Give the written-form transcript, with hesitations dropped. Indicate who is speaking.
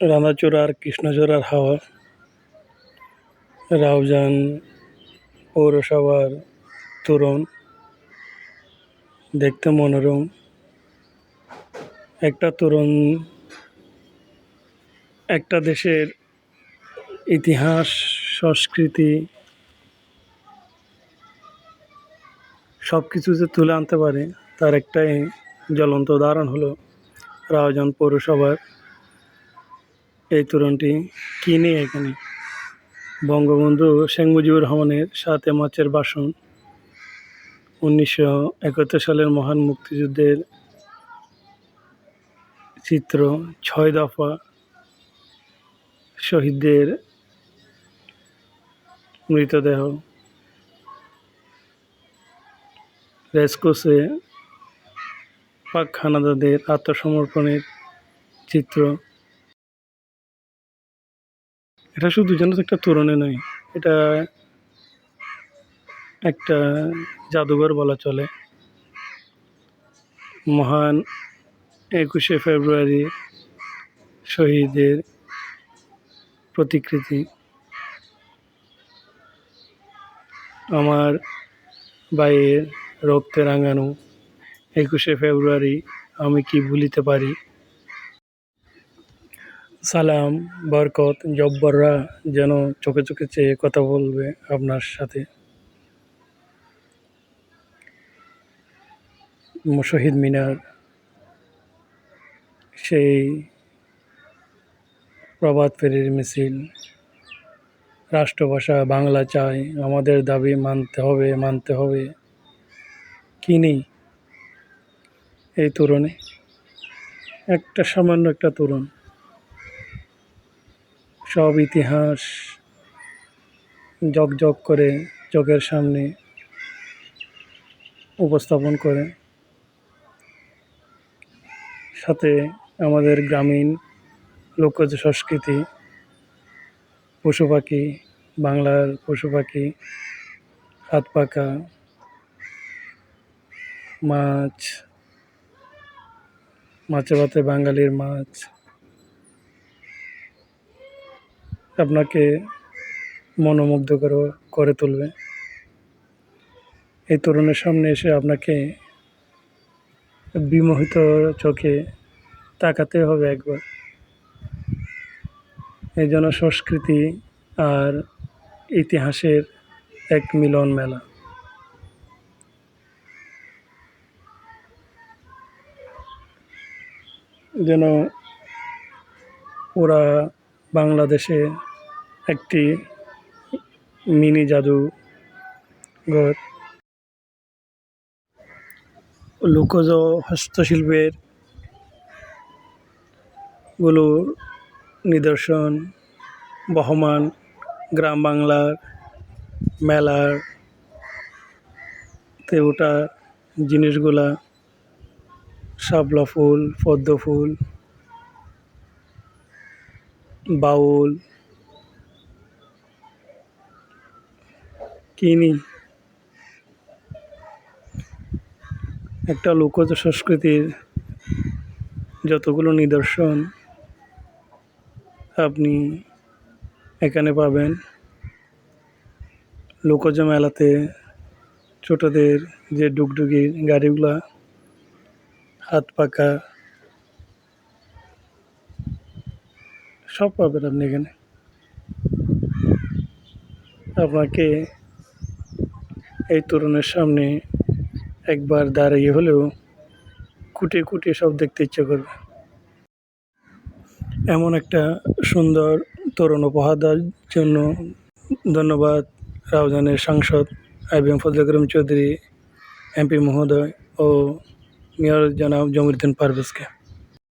Speaker 1: রানাচূড়ার কৃষ্ণচূড়ার হাওয়া, রাউজান পৌরসভার তোরণ দেখতে মনোরম। একটা তোরণ একটা দেশের ইতিহাস, সংস্কৃতি সব কিছু যে তুলে আনতে পারে তার একটাই জ্বলন্ত উদাহরণ হলো রাউজান পৌরসভার এই তোরণটি। কী নেই এখানে? বঙ্গবন্ধু শেখ মুজিবুর রহমানের ৭ মার্চের ভাষণ, ১৯৭১ সালের মহান মুক্তিযুদ্ধের চিত্র, ৬ দফা শহীদদের মৃতদেহ, রেসকোর্সে পাক হানাদারদের আত্মসমর্পণের চিত্র। এটা শুধু যেন একটা তোরণে নয়, এটা একটা জাদুঘর বলা চলে। মহান ২১শে ফেব্রুয়ারি শহীদদের প্রতিকৃতি। আমার ভাইয়ের রক্তে রাঙানো ২১শে ফেব্রুয়ারি আমি কি ভুলিতে পারি। সালাম, বরকত, জব্বররা যেন চোখে চোখে চেয়ে কথা বলবে আপনার সাথে। শহীদ মিনার, সেই প্রভাত ফেরির মিছিল, রাষ্ট্রভাষা বাংলা চাই, আমাদের দাবি মানতে হবে মানতে হবে। কি নেই এই তোরণে? একটা সামান্য একটা তোরণ সব ইতিহাস জগজগ করে চোখের সামনে উপস্থাপন করে। সাথে আমাদের গ্রামীণ লোকজ সংস্কৃতি, পশু পাখি, বাংলার পশু পাখি, হাত পাখা, মাছ, মাছে ভাতে বাঙালির মাছ আপনাকে মনোমুগ্ধ করে তুলবে। এই তরুণের সামনে এসে আপনাকে বিমোহিত চোখে তাকাতে হবে একবার। এই জন্য সংস্কৃতি আর ইতিহাসের এক মিলন মেলা। যেন ওরা বাংলাদেশে একটি মিনি জাদুঘর। লোকজ হস্তশিল্পের গুলোর নিদর্শন বহমান গ্রাম বাংলার মেলার তে ওঠা জিনিসগুলা, শাপলা ফুল, পদ্ম ফুল, বাউল, কিনি একটা লোকজ সংস্কৃতির যতগুলো নিদর্শন আপনি এখানে পাবেন। লোকজ মেলাতে ছোটদের যে ডুগডুগি গাড়িগুলা, হাত পাকা সব পাবেন আপনি এখানে। আপনাকে এই তরুণের সামনে একবার দাঁড়িয়ে হলেও কুটে কুটে সব দেখতে ইচ্ছে করবে। এমন একটা সুন্দর তরুণ উপহার দেওয়ার জন্য ধন্যবাদ রাউজানের সাংসদ IBM ফজলে করিম চৌধুরী MP মহোদয় ও মেয়র জনাব জমিরুদ্দিন পারভেজকে।